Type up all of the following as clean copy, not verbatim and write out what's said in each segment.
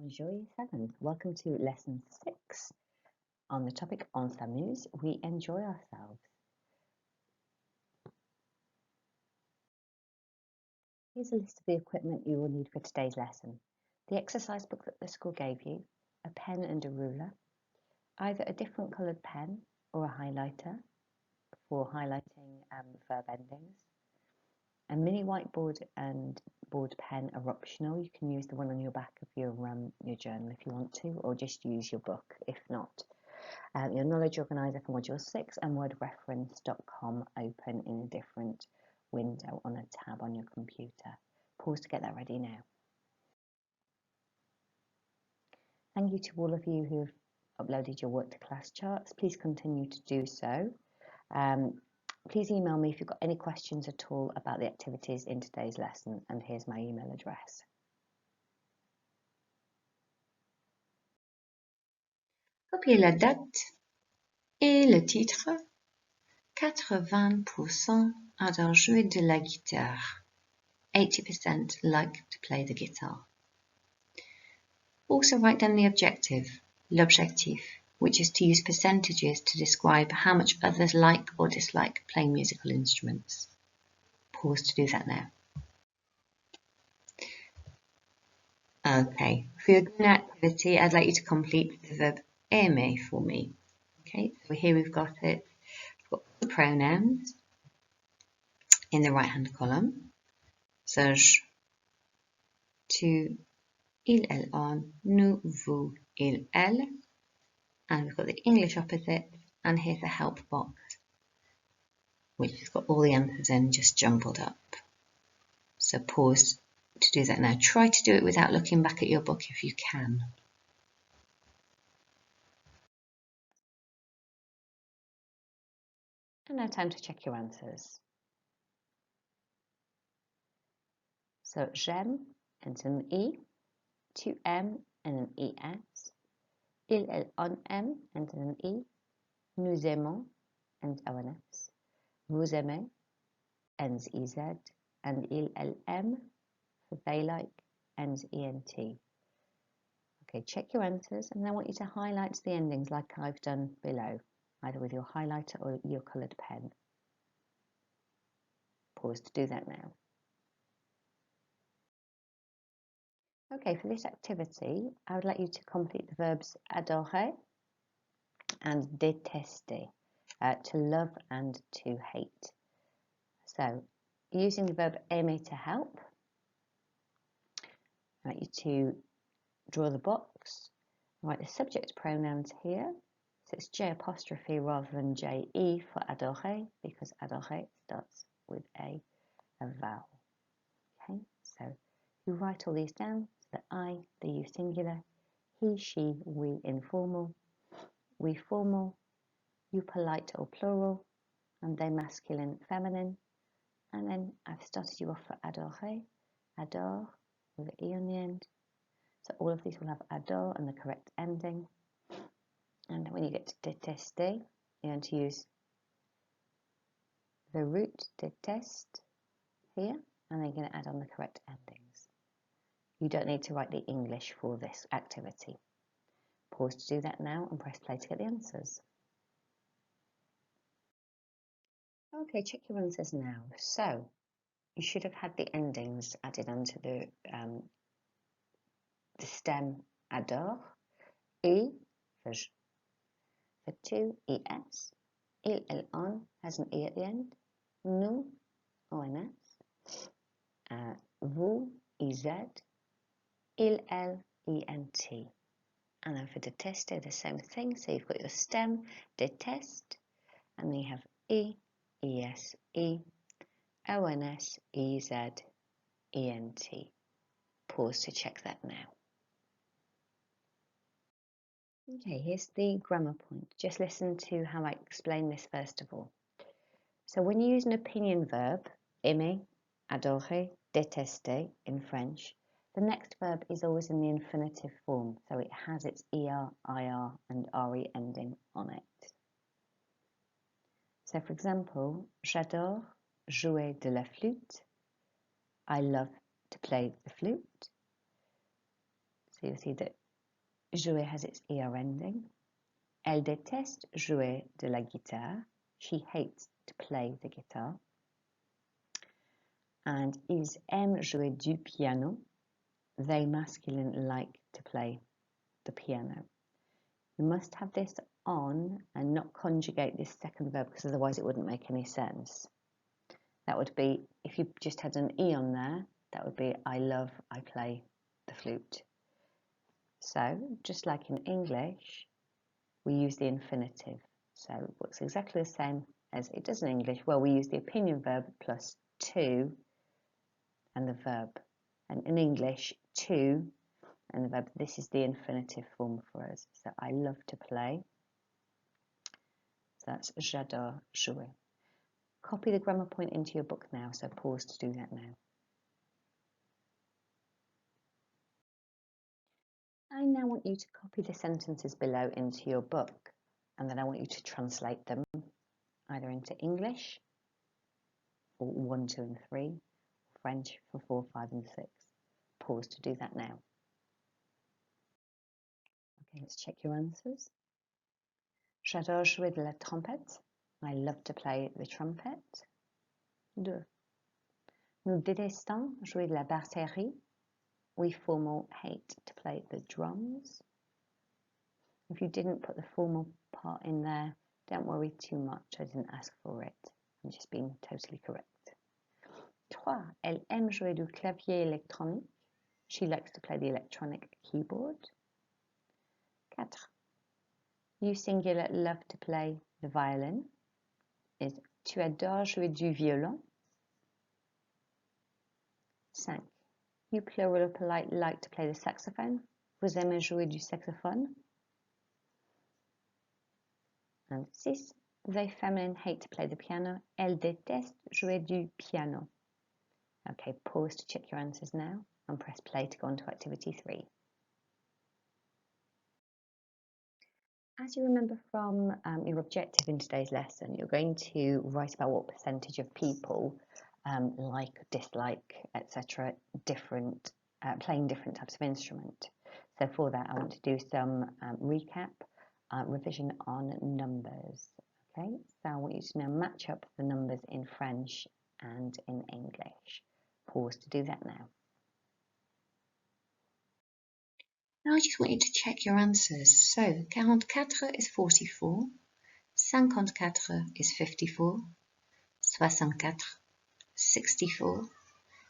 Bonjour Year 7. Welcome to Lesson 6. On the topic On s'amuse, we enjoy ourselves. Here's a list of the equipment you will need for today's lesson. The exercise book that the school gave you, a pen and a ruler, either a different coloured pen or a highlighter for highlighting verb endings. A mini whiteboard and board pen are optional. You can use the one on your back of your journal if you want to, or just use your book if not. Your knowledge organiser for Module 6 and wordreference.com open in a different window on a tab on your computer. Pause to get that ready now. Thank you to all of you who have uploaded your work to class charts. Please continue to do so. Please email me if you've got any questions at all about the activities in today's lesson, and here's my email address. Copiez la date et le titre. 80% adore jouer de la guitare. 80% like to play the guitar. Also write down the objective, l'objectif, which is to use percentages to describe how much others like or dislike playing musical instruments. Pause to do that now. Okay, for your dinner activity, I'd like you to complete the verb aimer for me. Okay, so here we've got it. We've got the pronouns in the right-hand column. So, je, tu, il, elle, on, nous, vous, il, elle. And we've got the English opposite, and here's a help box, which has got all the answers in just jumbled up. So pause to do that now. Try to do it without looking back at your book if you can. And now time to check your answers. So j'aime and an E, tu aimes and an ES, il, elle, on aime and an E, nous aimons and ONS, vous aimez ends EZ, and il, elle aime for they like ends ENT. Okay, check your answers, and I want you to highlight the endings like I've done below, either with your highlighter or your coloured pen. Pause to do that now. Okay, for this activity, I would like you to complete the verbs adorer and detester, to love and to hate. So, using the verb aimer to help, I'd like you to draw the box, write the subject pronouns here. So it's J apostrophe rather than J-E for adorer, because adorer starts with a vowel. Okay, so you write all these down. The I, the you singular, he, she, we informal, we formal, you polite or plural, and they masculine, feminine. And then I've started you off for adorer, adore, with an E on the end. So all of these will have adore and the correct ending. And when you get to detester, you're going to use the root detest here, and then you're going to add on the correct endings. You don't need to write the English for this activity. Pause to do that now and press play to get the answers. Okay, check your answers now. So, you should have had the endings added onto the stem adore. E for je. For tu, es. Il, elle, on has an E at the end. Nous, ons. Vous, ez. Il, elle, ent. And then for detester, the same thing. So you've got your stem, detest, and then you have E, es, ons, ez, ent. Pause to check that now. Okay, here's the grammar point. Just listen to how I explain this first of all. So when you use an opinion verb, aimer, adorer, détester in French, the next verb is always in the infinitive form, so it has its ER, IR and RE ending on it. So for example, j'adore jouer de la flûte. I love to play the flute. So you'll see that jouer has its ER ending. Elle déteste jouer de la guitare. She hates to play the guitar. And ils aiment jouer du piano. They masculine like to play the piano. You must have this on and not conjugate this second verb because otherwise it wouldn't make any sense. That would be, if you just had an E on there, that would be I love, I play the flute. So, just like in English, we use the infinitive. So it works exactly the same as it does in English. Well, we use the opinion verb plus to and the verb. And in English, to and the verb, this is the infinitive form for us. So I love to play. So that's j'adore jouer. Copy the grammar point into your book now, so pause to do that now. I now want you to copy the sentences below into your book, and then I want you to translate them either into English for 1, 2 and 3, French for 4, 5 and 6. Pause to do that now. Okay, let's check your answers. J'adore jouer de la trompette. I love to play the trumpet. 2. Nous détestons jouer de la batterie. We formal hate to play the drums. If you didn't put the formal part in there, don't worry too much. I didn't ask for it. I'm just being totally correct. 3. Elle aime jouer du clavier électronique. She likes to play the electronic keyboard. 4. You singular love to play the violin. Is tu adores jouer du violon. 5. You plural polite like to play the saxophone. Vous aimez jouer du saxophone. And 6. They feminine hate to play the piano. Elle déteste jouer du piano. Okay, pause to check your answers now and press play to go on to activity 3. As you remember from your objective in today's lesson, you're going to write about what percentage of people like, dislike, etc. Playing different types of instrument. So for that, I want to do some recap, revision on numbers. Okay, so I want you to now match up the numbers in French and in English. Pause to do that now. Now I just want you to check your answers. So 44 is 44, 54 is 54, 64, 64,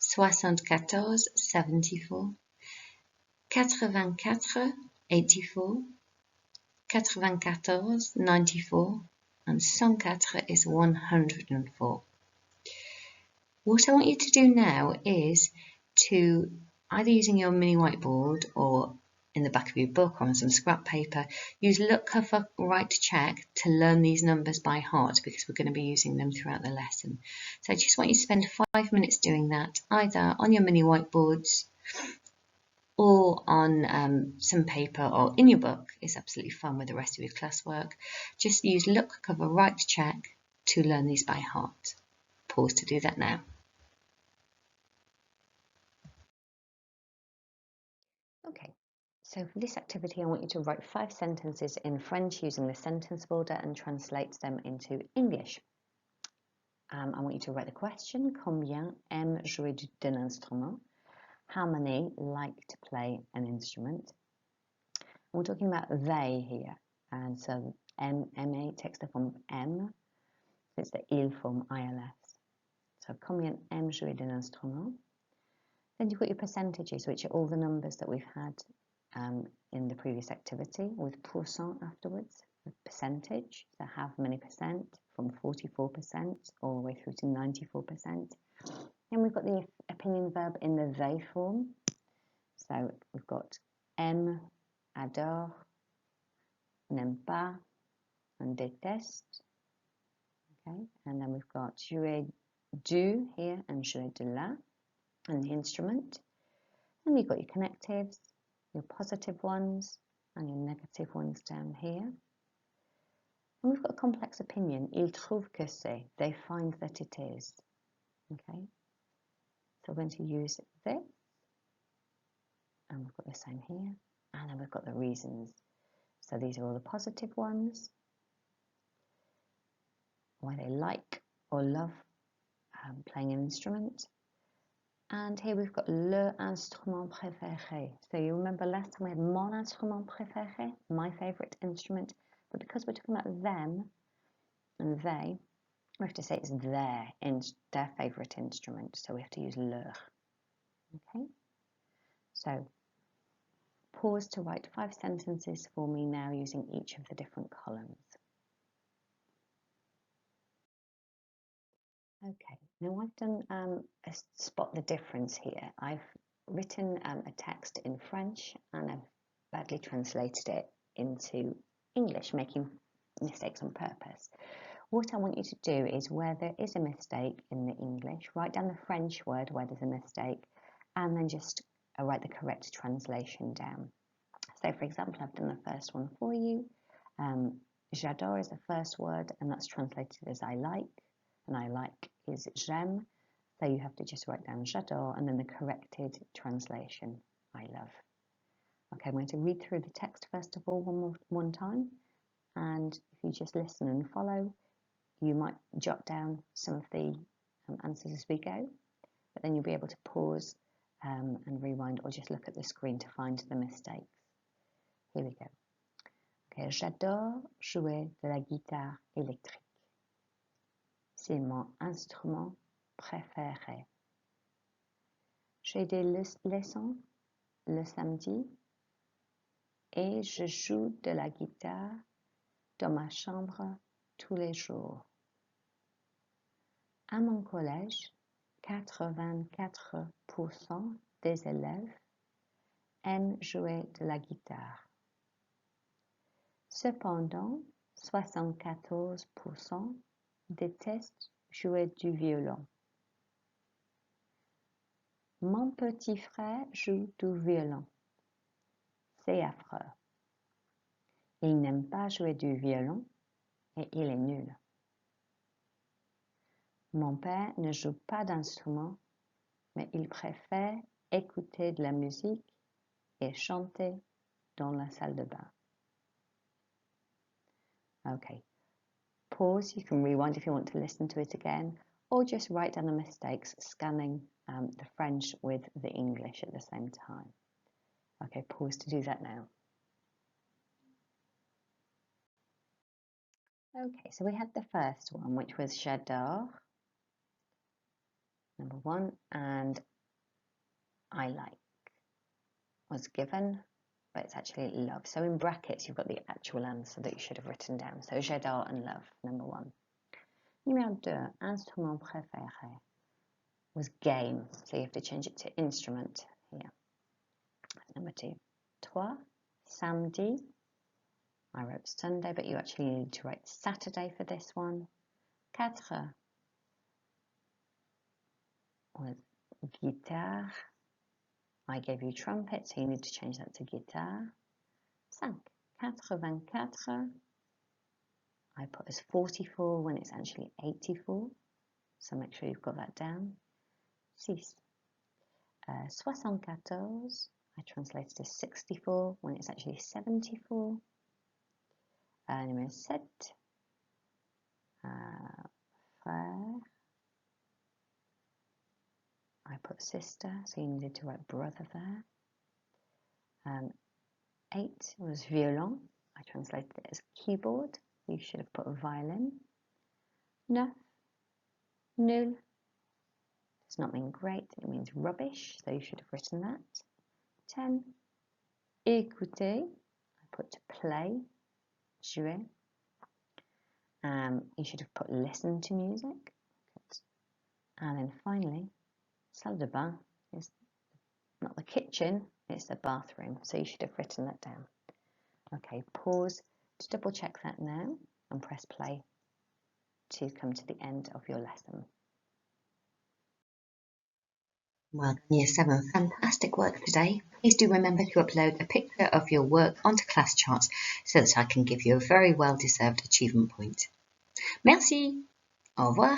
74, 74, 84, 84, 94, 94, and 104 is 104. What I want you to do now is to, either using your mini whiteboard or in the back of your book or on some scrap paper, use look, cover, write, check to learn these numbers by heart because we're going to be using them throughout the lesson. So I just want you to spend 5 minutes doing that, either on your mini whiteboards or on some paper or in your book. It's absolutely fine with the rest of your classwork. Just use look, cover, write, check to learn these by heart. Pause to do that now. Okay, so for this activity I want you to write 5 sentences in French using the sentence builder and translate them into English. I want you to write the question, combien aiment jouer d'un instrument? How many like to play an instrument? We're talking about they here, and so M-A takes the form of M, so it's the il form ILS. So combien aiment jouer d'un instrument? Then you've got your percentages, which are all the numbers that we've had in the previous activity, with pourcent afterwards, the percentage, so how many percent, from 44% all the way through to 94%. And we've got the opinion verb in the they form. So we've got aime, adore, n'aime pas, and déteste. Okay, and then we've got jouer du here and jouer de la, and the instrument. And you've got your connectives, your positive ones, and your negative ones down here. And we've got a complex opinion. Ils trouvent que c'est. They find that it is. Okay. So we're going to use this. And we've got the same here. and then we've got the reasons. So these are all the positive ones, why they like or love playing an instrument. And here we've got le instrument préféré. So you remember last time we had mon instrument préféré, my favourite instrument, but because we're talking about them and they, we have to say it's their favourite instrument, so we have to use leur. Okay, so pause to write 5 sentences for me now using each of the different columns. Okay, now I've done a spot the difference here. I've written a text in French and I've badly translated it into English, making mistakes on purpose. What I want you to do is, where there is a mistake in the English, write down the French word where there's a mistake and then just write the correct translation down. So for example, I've done the first one for you. J'adore is the first word and that's translated as I like. And I like is j'aime, so you have to just write down j'adore and then the corrected translation, I love. Okay, I'm going to read through the text first of all one time, and if you just listen and follow, you might jot down some of the answers as we go, but then you'll be able to pause and rewind or just look at the screen to find the mistakes. Here we go. Okay, j'adore jouer de la guitare électrique. C'est mon instrument préféré. J'ai des leçons le samedi et je joue de la guitare dans ma chambre tous les jours. À mon collège, 84% des élèves aiment jouer de la guitare. Cependant, 74% détestent jouer du violon. Mon petit frère joue du violon. C'est affreux. Il n'aime pas jouer du violon et il est nul. Mon père ne joue pas d'instrument, mais il préfère écouter de la musique et chanter dans la salle de bain. Okay. Pause, you can rewind if you want to listen to it again, or just write down the mistakes, scanning the French with the English at the same time. Okay, pause to do that now. Okay, so we had the first one, which was j'adore, number 1, and I like was given, but it's actually love. So in brackets, you've got the actual answer that you should have written down. So j'adore and love, number 1. Numéro 2, instrument préféré was game, so you have to change it to instrument here. Number 2. 3, samedi. I wrote Sunday, but you actually need to write Saturday for this one. 4 was guitare. I gave you trumpet, so you need to change that to guitar. 5, 84. I put as 44 when it's actually 84, so make sure you've got that down. 6, 74. I translated as 64 when it's actually 74. Numéro 7, frère. I put sister, so you needed to write brother there. 8 was violon. I translated it as keyboard. You should have put a violin. 9, nul. Does not mean great, it means rubbish, so you should have written that. 10, écouter. I put to play, jouer. You should have put listen to music. And then finally, salle de bain is not the kitchen, it's the bathroom, so you should have written that down. Okay, pause to double check that now and press play to come to the end of your lesson. Well done, Year 7. Fantastic work today. Please do remember to upload a picture of your work onto class charts so that I can give you a very well-deserved achievement point. Merci. Au revoir.